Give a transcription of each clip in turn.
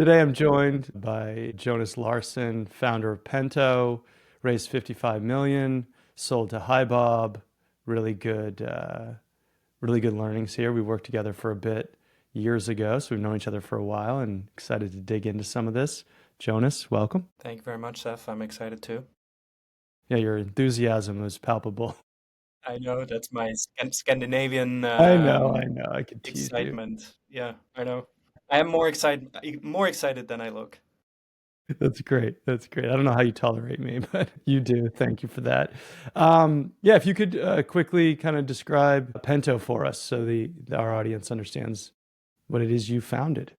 Today I'm joined by Jonas Larsen, founder of Pento, raised 55 million, sold to HiBob. Really good, really good learnings here. We worked together for a bit years ago, so we've known each other for a while and excited to dig into some of this. Jonas, welcome. Thank you very much, Seth. I'm excited too. Yeah, your enthusiasm was palpable. I know that's my Scandinavian I know, I could tease you. excitement. Yeah, I know. I am more excited than I look. That's great. That's great. I don't know how you tolerate me, but you do. Thank you for that. Yeah, if you could quickly kind of describe Pento for us so our audience understands what it is you founded.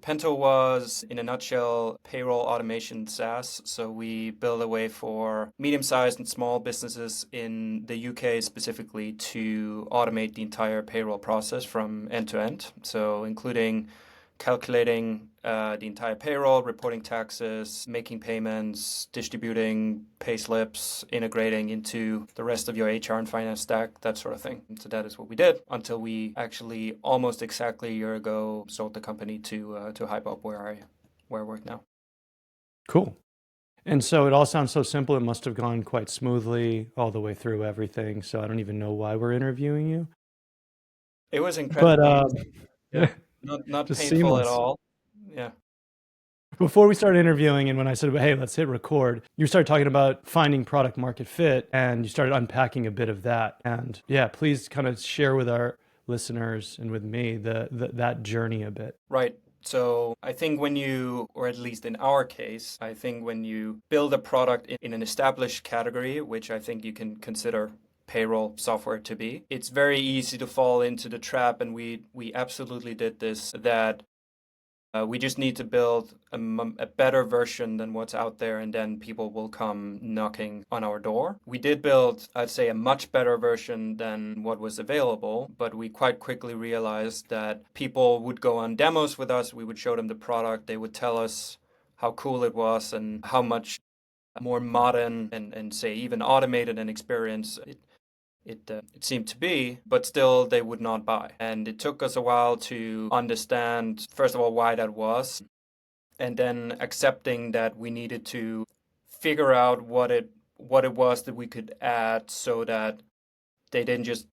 Pento was, in a nutshell, payroll automation SaaS. So we build a way for medium-sized and small businesses in the UK specifically to automate the entire payroll process from end to end. So including calculating the entire payroll, reporting taxes, making payments, distributing pay slips, integrating into the rest of your HR and finance stack, that sort of thing. So that is what we did until we actually almost exactly a year ago sold the company to HiBob, where I work now. Cool. And so it all sounds so simple. It must have gone quite smoothly all the way through everything. So I don't even know why we're interviewing you. It was But incredibly easy. Yeah, not just painful at seamless. all. Yeah. Before we started interviewing, and when I said, hey, let's hit record, you started talking about finding product market fit, and you started unpacking a bit of that. And yeah, please kind of share with our listeners and with me that journey a bit. Right. So I think when you, or at least in our case, I think when you build a product in an established category, which I think you can consider payroll software to be, it's very easy to fall into the trap, and we absolutely did this, that we just need to build a better version than what's out there, and then people will come knocking on our door. We did build, I'd say, a much better version than what was available, but we quite quickly realized that people would go on demos with us. We would show them the product. They would tell us how cool it was and how much more modern and say even automated an experience it seemed to be, but still they would not buy. And it took us a while to understand, first of all, why that was, and then accepting that we needed to figure out what it was that we could add so that they didn't just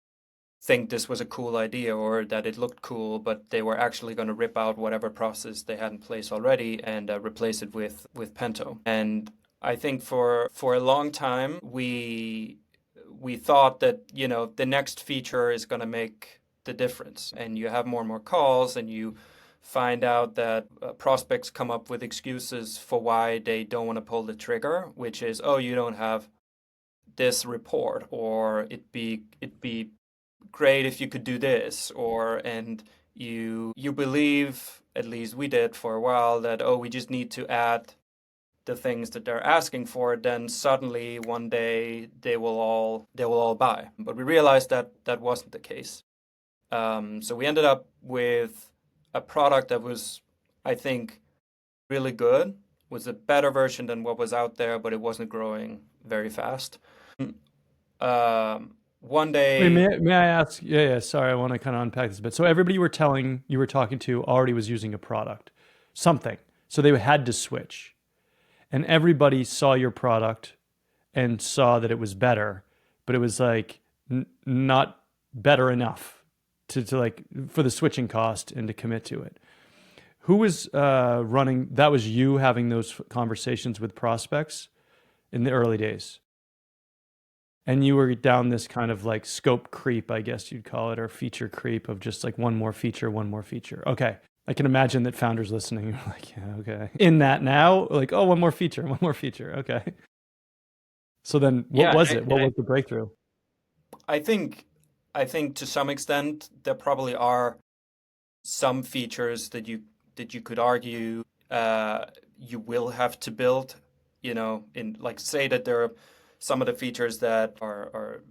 think this was a cool idea or that it looked cool, but they were actually going to rip out whatever process they had in place already and replace it with Pento. And I think for a long time we thought that, the next feature is going to make the difference. And you have more and more calls, and you find out that prospects come up with excuses for why they don't want to pull the trigger, which is, oh, you don't have this report, or it'd be great if you could do this, and you believe, at least we did for a while, that, oh, we just need to add the things that they're asking for, then suddenly one day they will all buy. But we realized that that wasn't the case. So we ended up with a product that was, I think, really good. Was a better version than what was out there, but it wasn't growing very fast. One Wait, day, may I ask? Yeah, sorry, I want to kind of unpack this a bit. So everybody you were talking to already was using a product, something. So they had to switch. And everybody saw your product and saw that it was better, but it was like not better enough to like for the switching cost and to commit to it. Who was running? That was you having those conversations with prospects in the early days, and you were down this kind of like scope creep, I guess you'd call it, or feature creep of just like one more feature, one more feature. Okay. I can imagine that founders listening are like, yeah, okay. In that now, like, oh, one more feature, one more feature. Okay. So then what yeah, was it? What was the breakthrough? I think I think to some extent there probably are some features that you could argue you will have to build, in, like, say that there are some of the features that are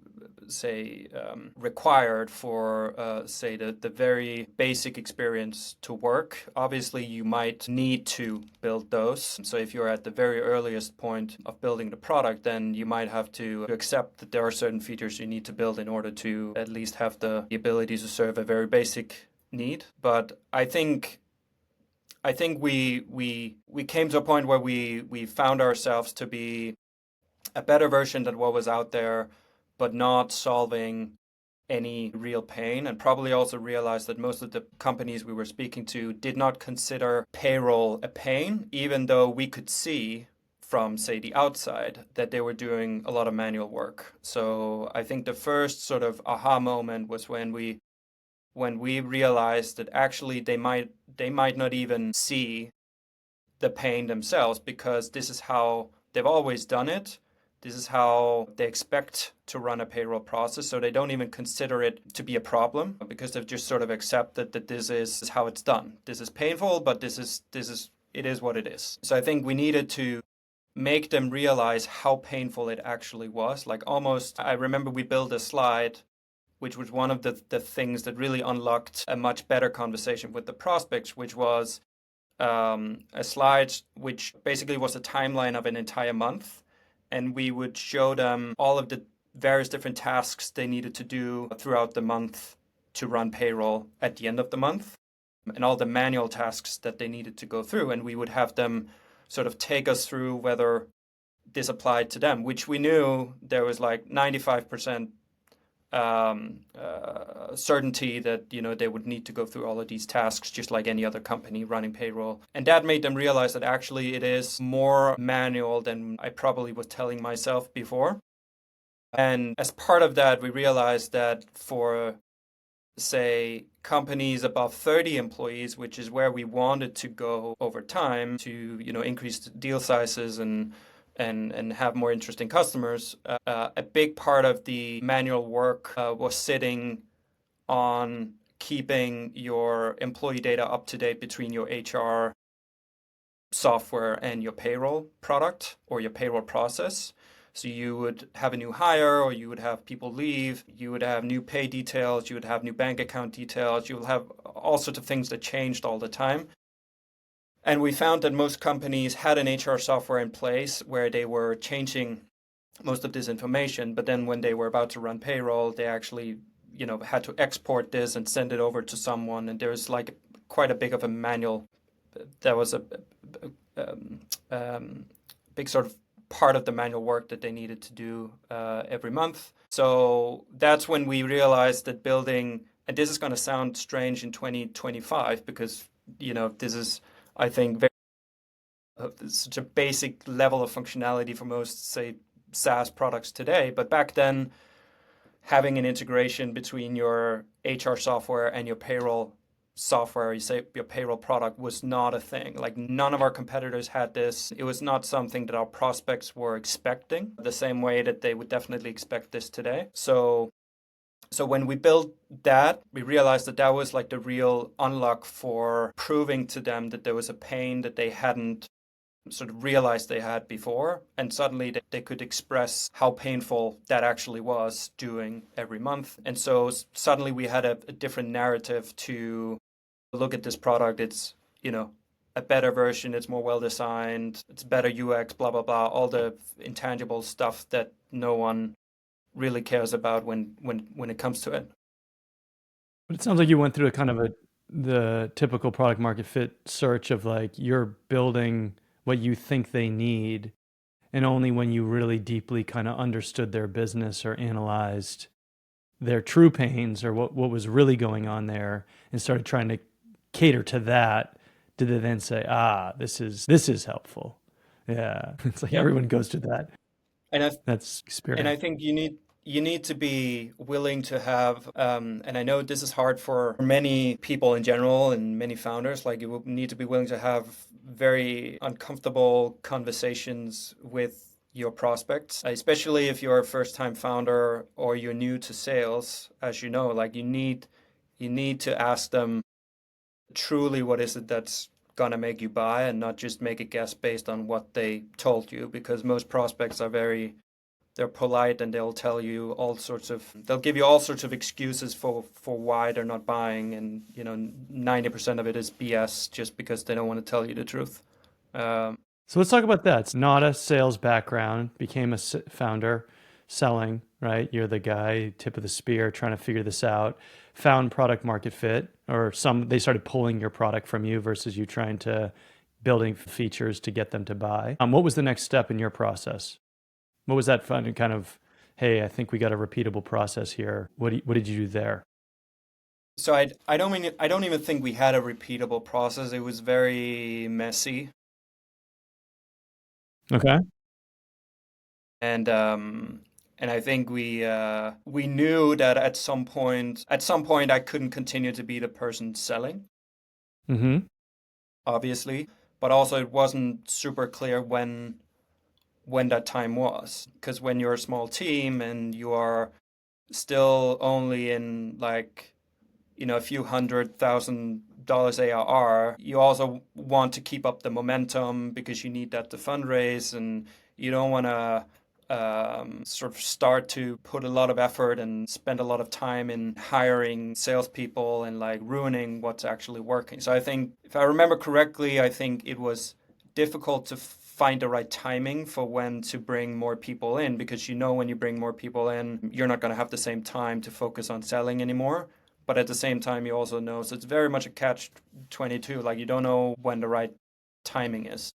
say required for say the very basic experience to work. Obviously, you might need to build those. So if you're at the very earliest point of building the product, then you might have to accept that there are certain features you need to build in order to at least have the ability to serve a very basic need. But I think I think we came to a point where we found ourselves to be a better version than what was out there, but not solving any real pain, and probably also realized that most of the companies we were speaking to did not consider payroll a pain, even though we could see from, say, the outside that they were doing a lot of manual work. So I think the first sort of aha moment was when we realized that actually they might not even see the pain themselves, because this is how they've always done it. This is how they expect to run a payroll process. So they don't even consider it to be a problem, because they've just sort of accepted that this is how it's done. This is painful, but it is what it is. So I think we needed to make them realize how painful it actually was. Like, almost, I remember we built a slide, which was one of the things that really unlocked a much better conversation with the prospects, which was a slide which basically was a timeline of an entire month. And we would show them all of the various different tasks they needed to do throughout the month to run payroll at the end of the month, and all the manual tasks that they needed to go through. And we would have them sort of take us through whether this applied to them, which we knew there was like 95% certainty that they would need to go through all of these tasks just like any other company running payroll. And that made them realize that actually it is more manual than I probably was telling myself before. And as part of that, we realized that for, say, companies above 30 employees, which is where we wanted to go over time to increase deal sizes and have more interesting customers, a big part of the manual work was sitting on keeping your employee data up to date between your HR software and your payroll product or your payroll process. So you would have a new hire, or you would have people leave, you would have new pay details, you would have new bank account details, you will have all sorts of things that changed all the time. And we found that most companies had an HR software in place where they were changing most of this information, but then when they were about to run payroll, they actually, had to export this and send it over to someone. And there's like quite a big of a manual. That was a big sort of part of the manual work that they needed to do every month. So that's when we realized that building, and this is going to sound strange in 2025, because, this is, I think, such a basic level of functionality for most, say, SaaS products today. But back then, having an integration between your HR software and your payroll software, you say your payroll product, was not a thing. Like, none of our competitors had this. It was not something that our prospects were expecting the same way that they would definitely expect this today. So when we built that, we realized that that was like the real unlock for proving to them that there was a pain that they hadn't sort of realized they had before. And suddenly they could express how painful that actually was doing every month. And so suddenly we had a different narrative to look at this product. It's, a better version. It's more well-designed. It's better UX, blah, blah, blah. All the intangible stuff that no one really cares about when it comes to it. But it sounds like you went through a kind of the typical product market fit search of like, you're building what you think they need, and only when you really deeply kind of understood their business or analyzed their true pains or what was really going on there and started trying to cater to that, did they then say, this is helpful. Yeah. It's like everyone goes to that. And That's experience. And I think you need to be willing to have, and I know this is hard for many people in general and many founders, like, you will need to be willing to have very uncomfortable conversations with your prospects, especially if you're a first-time founder or you're new to sales. As you know, like, you need to ask them truly what is it that's gonna make you buy, and not just make a guess based on what they told you, because most prospects they're polite, and they'll give you all sorts of excuses for why they're not buying, and 90% of it is BS, just because they don't want to tell you the truth. So let's talk about that. It's not a sales background, became a founder selling. right? You're the guy, tip of the spear, trying to figure this out, found product market fit, or they started pulling your product from you versus you trying to building features to get them to buy. What was the next step in your process? What was that fun kind of, hey, I think we got a repeatable process here. What did you do there? So I don't even think we had a repeatable process. It was very messy. Okay. And I think we knew that at some point I couldn't continue to be the person selling, Mm-hmm. obviously, but also it wasn't super clear when that time was. Because when you're a small team and you are still only in like, a few $100,000 ARR, you also want to keep up the momentum because you need that to fundraise, and you don't want to sort of start to put a lot of effort and spend a lot of time in hiring salespeople and like ruining what's actually working. So I think, if I remember correctly, I think it was difficult to find the right timing for when to bring more people in, because when you bring more people in, you're not going to have the same time to focus on selling anymore. But at the same time, you also know, so it's very much a catch 22. Like, you don't know when the right timing is.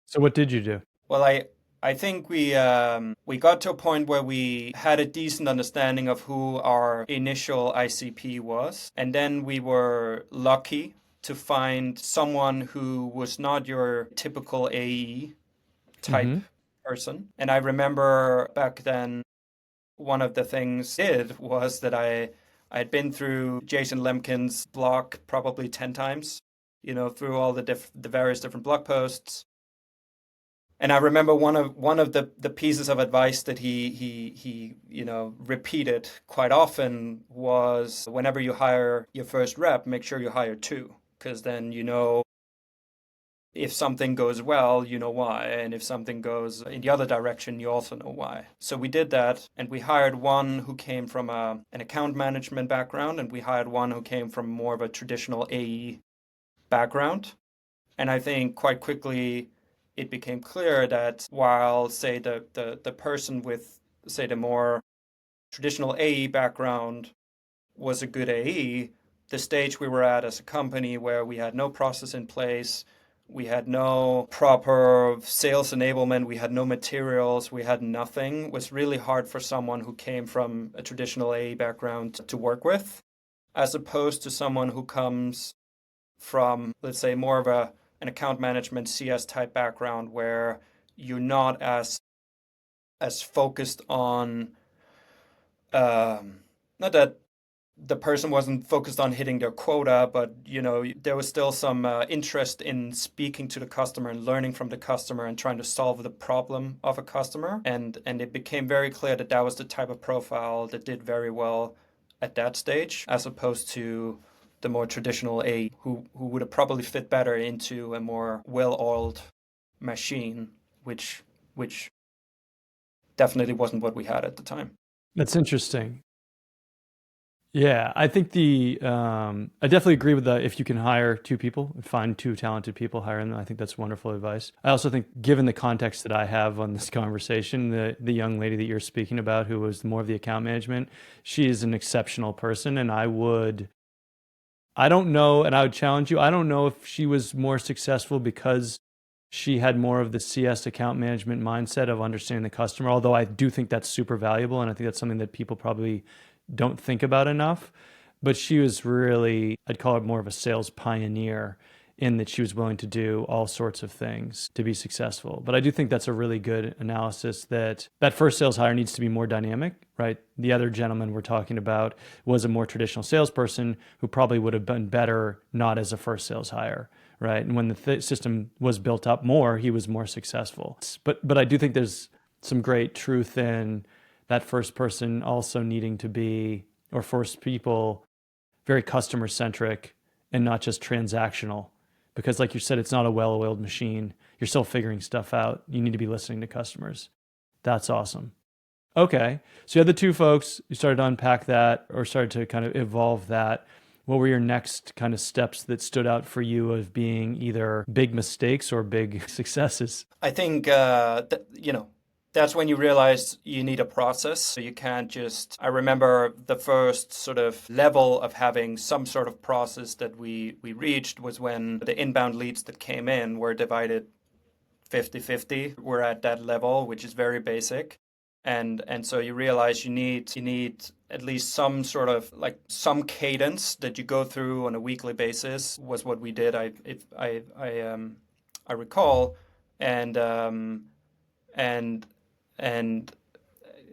So what did you do? Well, I think we got to a point where we had a decent understanding of who our initial ICP was, and then we were lucky to find someone who was not your typical AE type Mm-hmm. person. And I remember back then, one of the things I did was that I had been through Jason Lemkin's blog probably 10 times, through all the various different blog posts. And I remember one of the pieces of advice that he repeated quite often was, whenever you hire your first rep, make sure you hire two, because then if something goes well, you know why, and if something goes in the other direction, you also know why. So we did that, and we hired one who came from an account management background, and we hired one who came from more of a traditional AE background. And I think quite quickly it became clear that while, say, the person with, say, the more traditional AE background was a good AE, the stage we were at as a company, where we had no process in place, we had no proper sales enablement, we had no materials, we had nothing, was really hard for someone who came from a traditional AE background to work with, as opposed to someone who comes from, let's say, more of an account management CS type background, where you're not as focused on, not that the person wasn't focused on hitting their quota, but there was still some interest in speaking to the customer and learning from the customer and trying to solve the problem of a customer. And it became very clear that that was the type of profile that did very well at that stage, as opposed to the more traditional A, who would have probably fit better into a more well-oiled machine, which definitely wasn't what we had at the time. That's interesting. Yeah, I think I definitely agree with the, if you can hire two people, find two talented people, hire them. I think that's wonderful advice. I also think, given the context that I have on this conversation, the young lady that you're speaking about, who was more of the account management, she is an exceptional person. And I don't know, and I would challenge you, I don't know if she was more successful because she had more of the CS account management mindset of understanding the customer, although I do think that's super valuable. And I think that's something that people probably don't think about enough. But she was really, I'd call it more of a sales pioneer, in that she was willing to do all sorts of things to be successful. But I do think that's a really good analysis, that first sales hire needs to be more dynamic, right? The other gentleman we're talking about was a more traditional salesperson who probably would have been better not as a first sales hire, right? And when the system was built up more, he was more successful. But I do think there's some great truth in that first person also needing to be, or first people, very customer centric and not just transactional. Because like you said, it's not a well-oiled machine. You're still figuring stuff out. You need to be listening to customers. That's awesome. Okay. So you had the two folks, you started to unpack that, or started to kind of evolve that. What were your next kind of steps that stood out for you of being either big mistakes or big successes? I think, that's when you realize you need a process. So you can't just, I remember the first sort of level of having some sort of process that we reached was when the inbound leads that came in were divided 50-50. We're at that level, which is very basic. And so you realize you need at least some sort of like some cadence that you go through on a weekly basis was what we did. I recall, and and and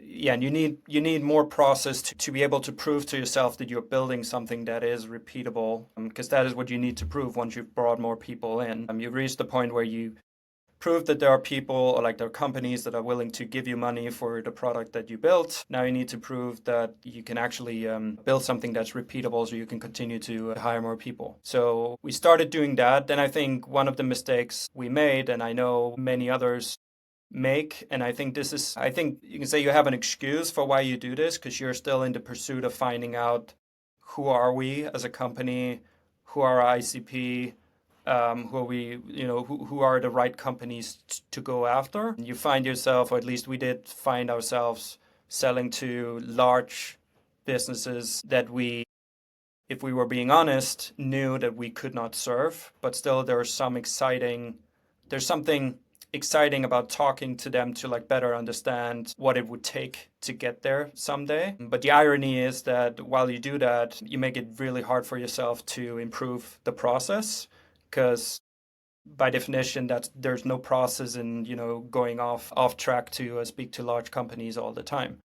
yeah, and you need more process to be able to prove to yourself that you're building something that is repeatable, because that is what you need to prove once you've brought more people in. You've reached the point where you prove that there are people or like there are companies that are willing to give you money for the product that you built. Now you need to prove that you can actually build something that's repeatable so you can continue to hire more people. So we started doing that. Then I think one of the mistakes we made, and I know many others make, and I think you can say you have an excuse for why you do this because you're still in the pursuit of finding out who are we as a company, who are our ICP, who are we, who are the right companies to go after. You find yourself, or at least we did find ourselves, selling to large businesses that we, if we were being honest, knew that we could not serve. But still, there's something exciting about talking to them to like better understand what it would take to get there someday. But the irony is that while you do that, you make it really hard for yourself to improve the process because by definition there's no process in going off track to speak to large companies all the time.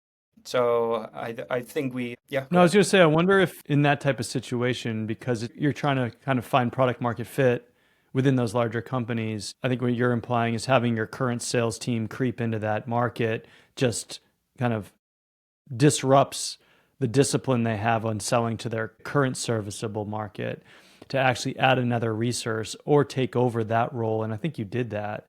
So I think No, I was going to say, I wonder if in that type of situation, because you're trying to kind of find product market fit within those larger companies, I think what you're implying is having your current sales team creep into that market just kind of disrupts the discipline they have on selling to their current serviceable market, to actually add another resource or take over that role. And I think you did that,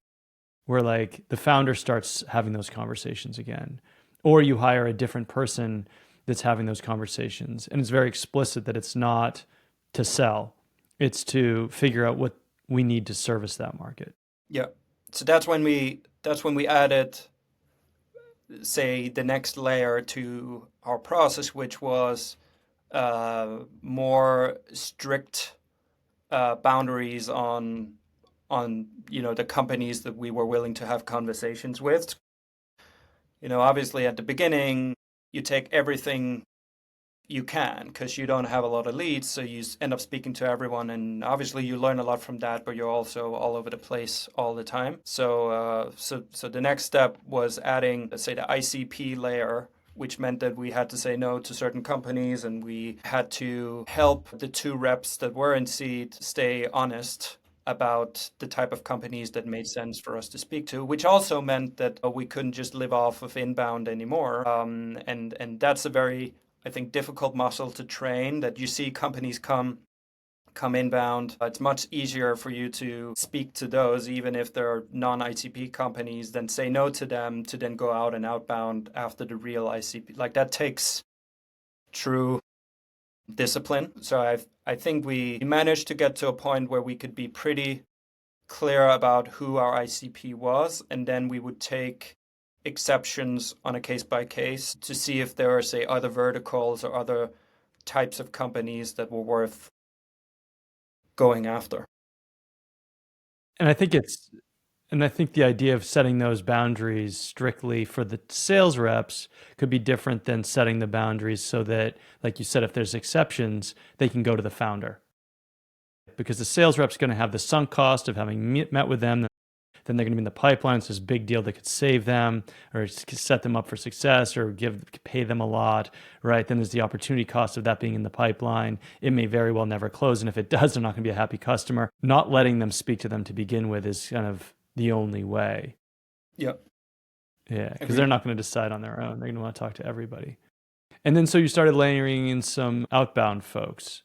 where like the founder starts having those conversations again, or you hire a different person that's having those conversations. And it's very explicit that it's not to sell, it's to figure out what we need to service that market. Yeah. So that's when we added, say, the next layer to our process, which was more strict boundaries on the companies that we were willing to have conversations with. Obviously at the beginning you take everything you can because you don't have a lot of leads, so you end up speaking to everyone, and obviously you learn a lot from that, but you're also all over the place all the time. So the next step was adding, let's say, the ICP layer, which meant that we had to say no to certain companies, and we had to help the two reps that were in seat stay honest about the type of companies that made sense for us to speak to, which also meant that we couldn't just live off of inbound anymore. And that's a very, I think, difficult muscle to train, that you see companies come inbound. It's much easier for you to speak to those, even if they're non-ICP companies, than say no to them to then go out and outbound after the real ICP. Like that takes true discipline. So I think we managed to get to a point where we could be pretty clear about who our ICP was, and then we would take exceptions on a case by case to see if there are, say, other verticals or other types of companies that were worth going after. And I think the idea of setting those boundaries strictly for the sales reps could be different than setting the boundaries so that, like you said, if there's exceptions, they can go to the founder. Because the sales rep's going to have the sunk cost of having met with them, then they're going to be in the pipeline. It's this big deal that could save them or set them up for success or pay them a lot, right? Then there's the opportunity cost of that being in the pipeline. It may very well never close. And if it does, they're not going to be a happy customer. Not letting them speak to them to begin with is kind of the only way. Yeah. Yeah, because they're not going to decide on their own. They're going to want to talk to everybody. And then so you started layering in some outbound folks.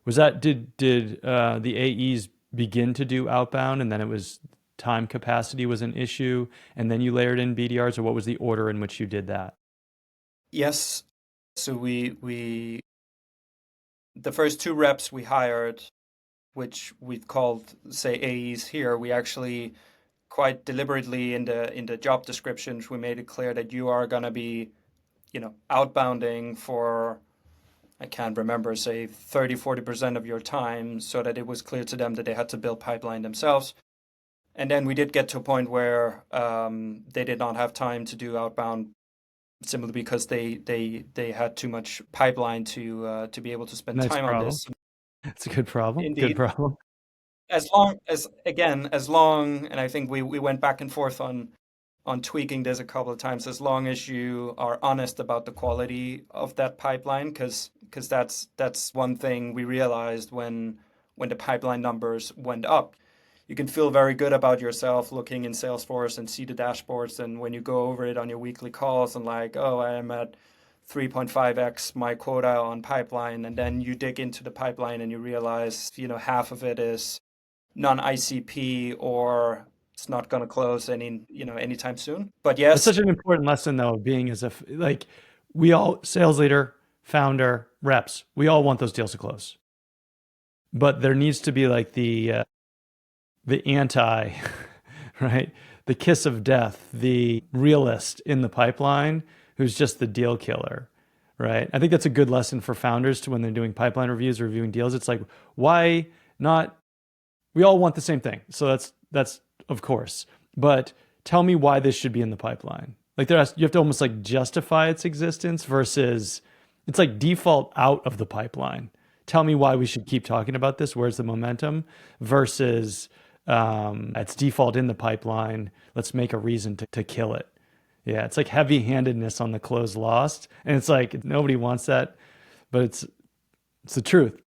Was that, did the AEs begin to do outbound, and then it was time capacity was an issue, and then you layered in BDRs, or what was the order in which you did that? Yes. So we the first two reps we hired, which we've called, say, AEs here, we actually quite deliberately in the job descriptions, we made it clear that you are going to be, outbounding for, I can't remember, say 30-40% of your time, so that it was clear to them that they had to build pipeline themselves. And then we did get to a point where they did not have time to do outbound, simply because they had too much pipeline to be able to spend Nice time on problem. this. It's a good problem. Good Indeed. problem. As long, and I think we went back and forth on tweaking this a couple of times, as long as you are honest about the quality of that pipeline, because that's one thing we realized when the pipeline numbers went up. You can feel very good about yourself looking in Salesforce and see the dashboards, and when you go over it on your weekly calls and like, oh, I am at 3.5x my quota on pipeline, and then you dig into the pipeline and you realize, half of it is non-ICP, or it's not going to close anytime soon. But That's yes, such an important lesson, though, of being as if like we all, sales leader, founder, reps, we all want those deals to close. But there needs to be like the anti, right? The kiss of death, the realist in the pipeline who's just the deal killer, right? I think that's a good lesson for founders to when they're doing pipeline reviews or reviewing deals. It's like, why not? We all want the same thing. So that's of course. But tell me why this should be in the pipeline. Like you have to almost like justify its existence versus it's like default out of the pipeline. Tell me why we should keep talking about this. Where's the momentum versus it's default in the pipeline. Let's make a reason to kill it. Yeah, it's like heavy-handedness on the close lost. And it's like nobody wants that, but it's the truth.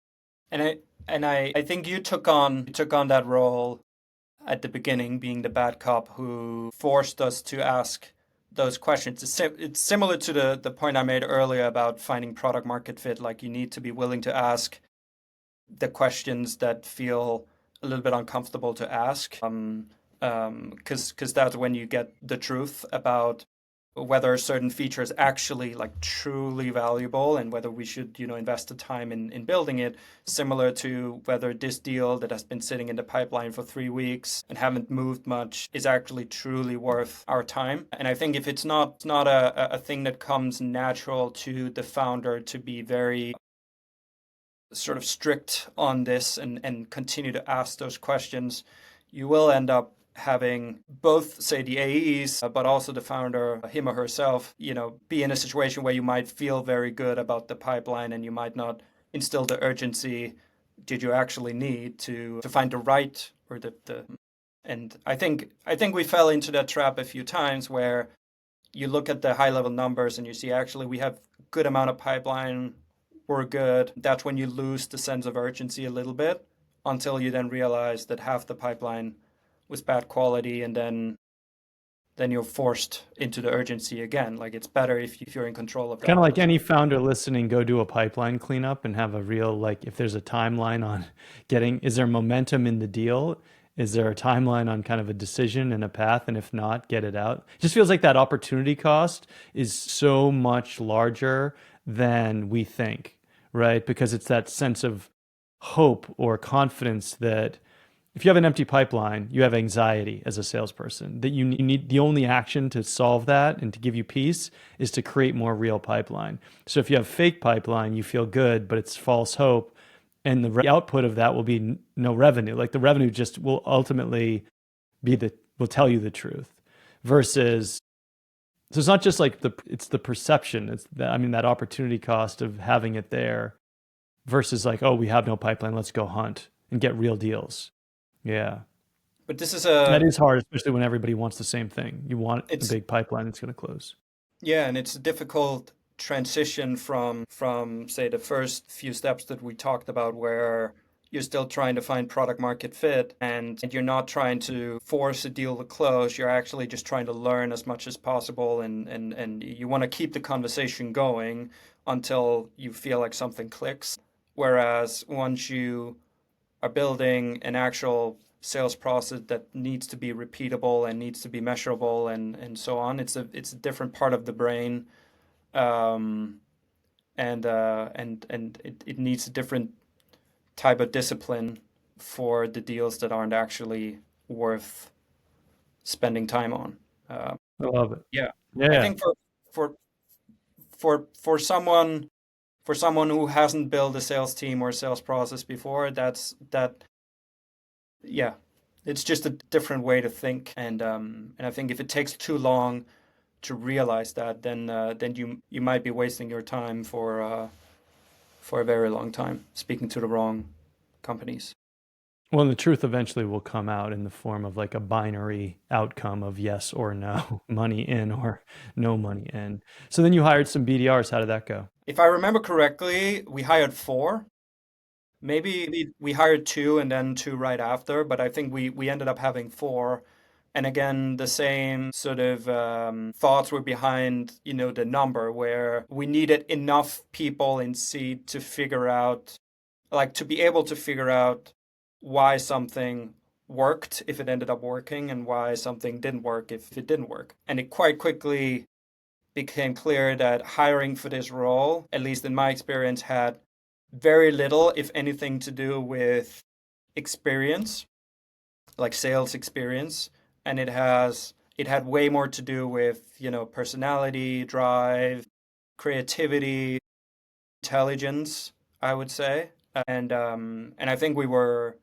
And I think you took on that role at the beginning, being the bad cop who forced us to ask those questions. It's similar to the point I made earlier about finding product market fit. Like, you need to be willing to ask the questions that feel a little bit uncomfortable to ask, because that's when you get the truth about whether a certain feature is actually like truly valuable, and whether we should invest the time in building it, similar to whether this deal that has been sitting in the pipeline for 3 weeks and haven't moved much is actually truly worth our time. And I think if it's not a thing that comes natural to the founder to be very sort of strict on this and continue to ask those questions, you will end up having both, say, the AEs, but also the founder, him or herself, be in a situation where you might feel very good about the pipeline and you might not instill the urgency did you actually need to find the right or the and I think we fell into that trap a few times where you look at the high level numbers and you see actually we have good amount of pipeline, we're good. That's when you lose the sense of urgency a little bit, until you then realize that half the pipeline was bad quality, and then you're forced into the urgency again. Like, it's better if you're in control of that. Kind of like any founder listening, go do a pipeline cleanup and have a real, like, if there's a timeline on is there momentum in the deal? Is there a timeline on kind of a decision and a path? And if not, get it out. It just feels like that opportunity cost is so much larger than we think, right? Because it's that sense of hope or confidence that if you have an empty pipeline, you have anxiety as a salesperson, that you need the only action to solve that and to give you peace is to create more real pipeline. So if you have fake pipeline, you feel good, but it's false hope. And the output of that will be no revenue. Like, the revenue just will ultimately will tell you the truth versus, so it's not just like it's the perception. It's that opportunity cost of having it there versus like, oh, we have no pipeline. Let's go hunt and get real deals. Yeah. But this is that is hard, especially when everybody wants the same thing. You want a big pipeline that's going to close. Yeah, and it's a difficult transition from say the first few steps that we talked about, where you're still trying to find product market fit and you're not trying to force a deal to close. You're actually just trying to learn as much as possible, and you want to keep the conversation going until you feel like something clicks. Whereas once you are building an actual sales process that needs to be repeatable and needs to be measurable and so on, it's a different part of the brain, and it needs a different type of discipline for the deals that aren't actually worth spending time on. Uh, I love it. yeah, I Yeah. think for for someone who hasn't built a sales team or sales process before, that yeah, it's just a different way to think, and I think if it takes too long to realize that, then you might be wasting your time for a very long time, speaking to the wrong companies. Well, the truth eventually will come out in the form of like a binary outcome of yes or no, money in or no money in. So then you hired some BDRs. How did that go? If I remember correctly, we hired four. Maybe we hired two and then two right after, but I think we ended up having four. And again, the same sort of thoughts were behind, the number, where we needed enough people in seat to figure out, like, to be able to figure out why something worked if it ended up working, and why something didn't work if it didn't work. And it quite quickly became clear that hiring for this role, at least in my experience, had very little, if anything, to do with experience, like sales experience, and it had way more to do with, personality, drive, creativity, intelligence, I would say. And I think we were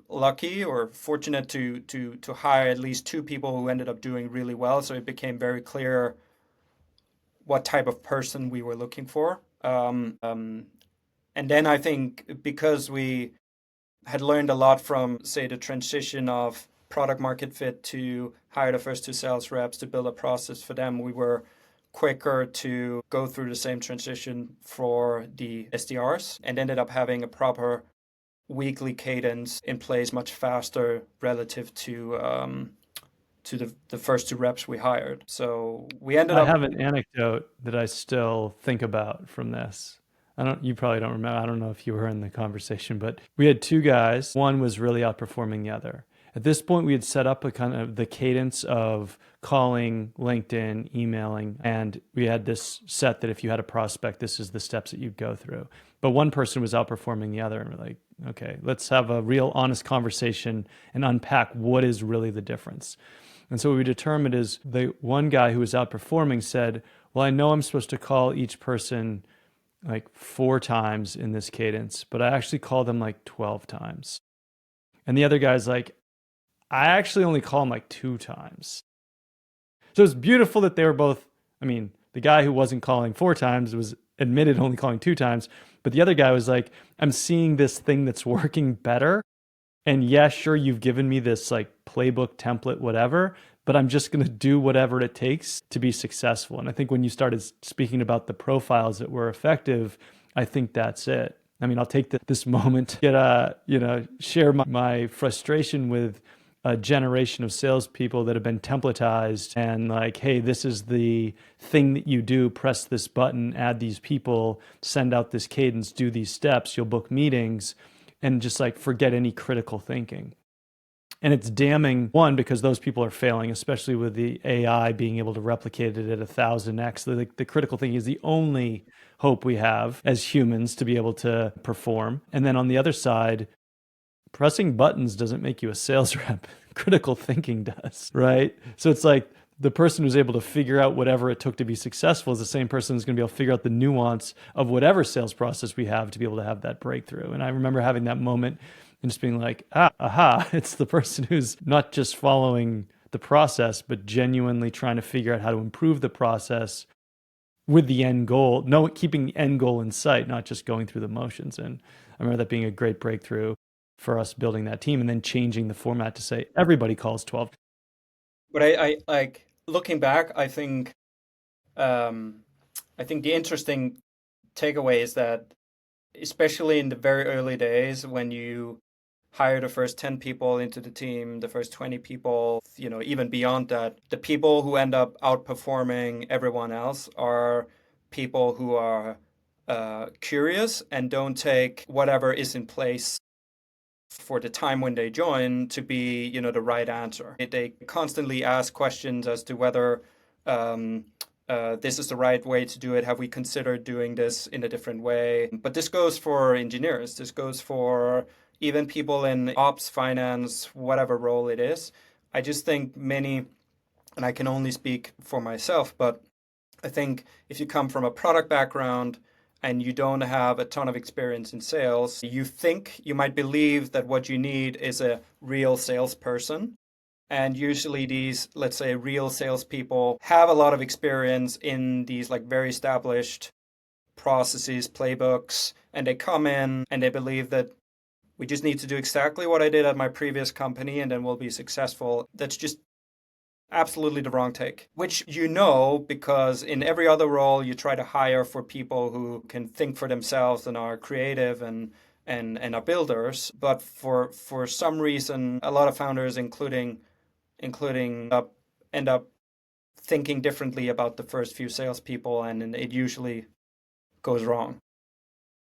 lucky or fortunate to hire at least two people who ended up doing really well. So it became very clear what type of person we were looking for. And then I think because we had learned a lot from, say, the transition of product market fit to hire the first two sales reps to build a process for them, we were quicker to go through the same transition for the SDRs, and ended up having a proper weekly cadence in place much faster relative to the first two reps we hired. So we ended I up. have an anecdote that I still think about from this. You probably don't remember. I don't know if you were in the conversation, but we had two guys. One was really outperforming the other. At this point, we had set up a kind of the cadence of calling, LinkedIn, emailing, and we had this set that if you had a prospect, this is the steps that you'd go through. But one person was outperforming the other, and we're like, okay, let's have a real honest conversation and unpack what is really the difference. And so what we determined is the one guy who was outperforming said, well, I know I'm supposed to call each person like 4 times in this cadence, but I actually call them like 12 times. And the other guy's like, I actually only call them like 2 times. So it's beautiful that they were both, I mean, the guy who wasn't calling 4 times was admitted only calling 2 times, but the other guy was like, I'm seeing this thing that's working better. And yeah, sure, you've given me this like playbook template, whatever, but I'm just going to do whatever it takes to be successful. And I think when you started speaking about the profiles that were effective, I think that's it. I mean, I'll take this moment to get share my frustration with a generation of salespeople that have been templatized and like, hey, this is the thing that you do, press this button, add these people, send out this cadence, do these steps, you'll book meetings, and just like forget any critical thinking. And it's damning, one, because those people are failing, especially with the AI being able to replicate it at 1,000x. The critical thinking is the only hope we have as humans to be able to perform. And then on the other side, pressing buttons doesn't make you a sales rep. Critical thinking does, right? So it's like the person who's able to figure out whatever it took to be successful is the same person who's going to be able to figure out the nuance of whatever sales process we have to be able to have that breakthrough. And I remember having that moment and just being like, aha, it's the person who's not just following the process, but genuinely trying to figure out how to improve the process with the end goal, keeping the end goal in sight, not just going through the motions. And I remember that being a great breakthrough for us building that team, and then changing the format to say everybody calls 12. But I like looking back, I think the interesting takeaway is that, especially in the very early days when you hire the first 10 people into the team, the first 20 people, even beyond that, the people who end up outperforming everyone else are people who are curious and don't take whatever is in place for the time when they join to be, the right answer. They constantly ask questions as to whether this is the right way to do it. Have we considered doing this in a different way? But this goes for engineers. This goes for even people in ops, finance, whatever role it is. I just think many, and I can only speak for myself, but I think if you come from a product background and you don't have a ton of experience in sales, you might believe that what you need is a real salesperson. And usually these, let's say, real salespeople have a lot of experience in these like very established processes, playbooks, and they come in and they believe that we just need to do exactly what I did at my previous company and then we'll be successful. That's just absolutely the wrong take, which you know because in every other role you try to hire for people who can think for themselves and are creative and are builders. But for some reason, a lot of founders, including end up thinking differently about the first few salespeople, and it usually goes wrong.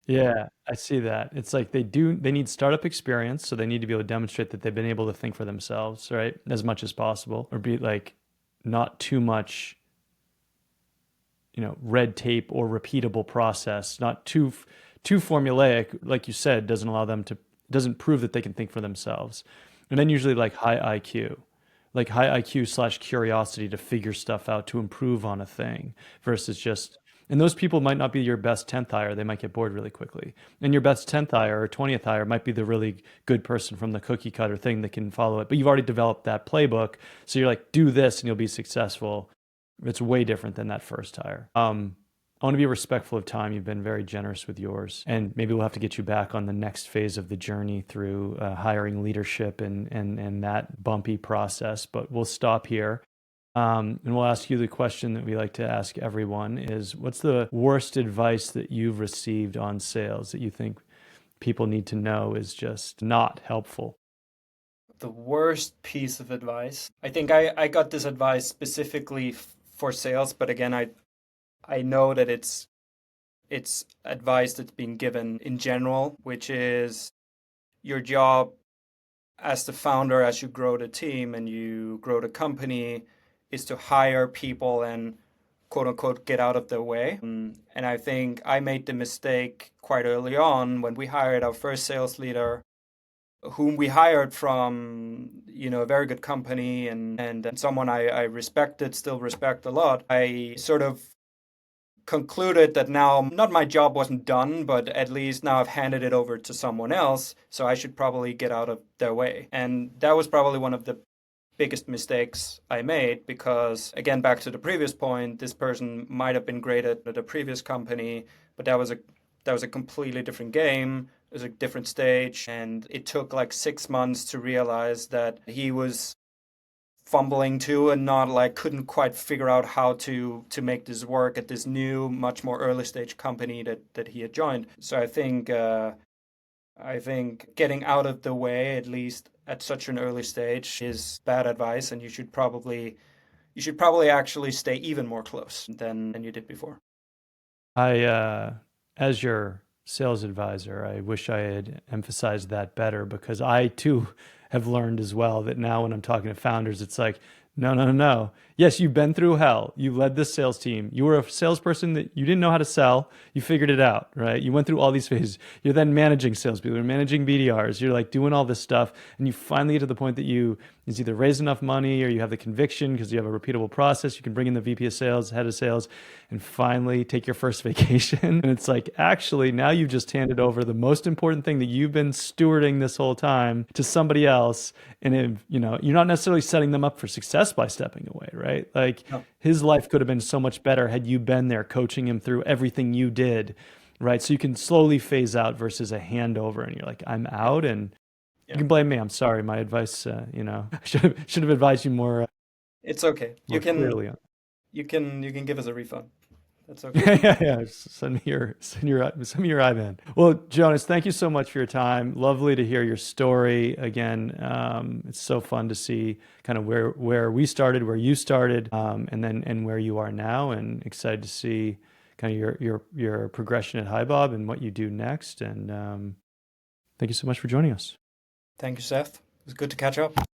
Yeah, I see that. It's like they need startup experience, so they need to be able to demonstrate that they've been able to think for themselves, right? As much as possible, or be like not too much, red tape or repeatable process, not too formulaic, like you said, doesn't prove that they can think for themselves. And then usually like high IQ slash curiosity to figure stuff out, to improve on a thing versus just, and those people might not be your best 10th hire. They might get bored really quickly. And your best 10th hire or 20th hire might be the really good person from the cookie cutter thing that can follow it. But you've already developed that playbook. So you're like, do this and you'll be successful. It's way different than that first hire. I want to be respectful of time. You've been very generous with yours. And maybe we'll have to get you back on the next phase of the journey through hiring leadership and that bumpy process. But we'll stop here. And we'll ask you the question that we like to ask everyone is, what's the worst advice that you've received on sales that you think people need to know is just not helpful? The worst piece of advice. I think I got this advice specifically for sales, but again, I know that it's advice that's been given in general, which is your job as the founder, as you grow the team and you grow the company, is to hire people and quote unquote get out of their way. And I think I made the mistake quite early on when we hired our first sales leader, whom we hired from a very good company and someone I respected, still respect a lot. I sort of concluded that now not my job wasn't done, but at least now I've handed it over to someone else, so I should probably get out of their way. And that was probably one of the biggest mistakes I made because, again, back to the previous point, this person might have been great at the previous company, but that was a completely different game. It was a different stage, and it took like 6 months to realize that he was fumbling too and not like couldn't quite figure out how to make this work at this new, much more early stage company that he had joined. So I think getting out of the way, at least at such an early stage, is bad advice, and you should probably actually stay even more close than you did before. As your sales advisor, I wish I had emphasized that better because I too have learned as well that now when I'm talking to founders, it's like, no, no, no, no. Yes, you've been through hell. You led this sales team. You were a salesperson that you didn't know how to sell. You figured it out, right? You went through all these phases. You're then managing salespeople. You're managing BDRs. You're like doing all this stuff. And you finally get to the point that you is either raise enough money or you have the conviction because you have a repeatable process. You can bring in the VP of sales, head of sales, and finally take your first vacation. And it's like, actually, now you've just handed over the most important thing that you've been stewarding this whole time to somebody else. And if, you're not necessarily setting them up for success by stepping away, right? Like No. his life could have been so much better had you been there coaching him through everything you did, right? So you can slowly phase out versus a handover and you're like, I'm out, and you Yeah. can blame me. I'm sorry. My advice, I should have advised you more, It's okay. more clearly on. You can give us a refund. That's okay. Yeah. Send me your IBAN. Well, Jonas, thank you so much for your time. Lovely to hear your story again. It's so fun to see kind of where we started, where you started, and where you are now, and excited to see kind of your progression at HiBob and what you do next. And thank you so much for joining us. Thank you, Seth. It was good to catch up.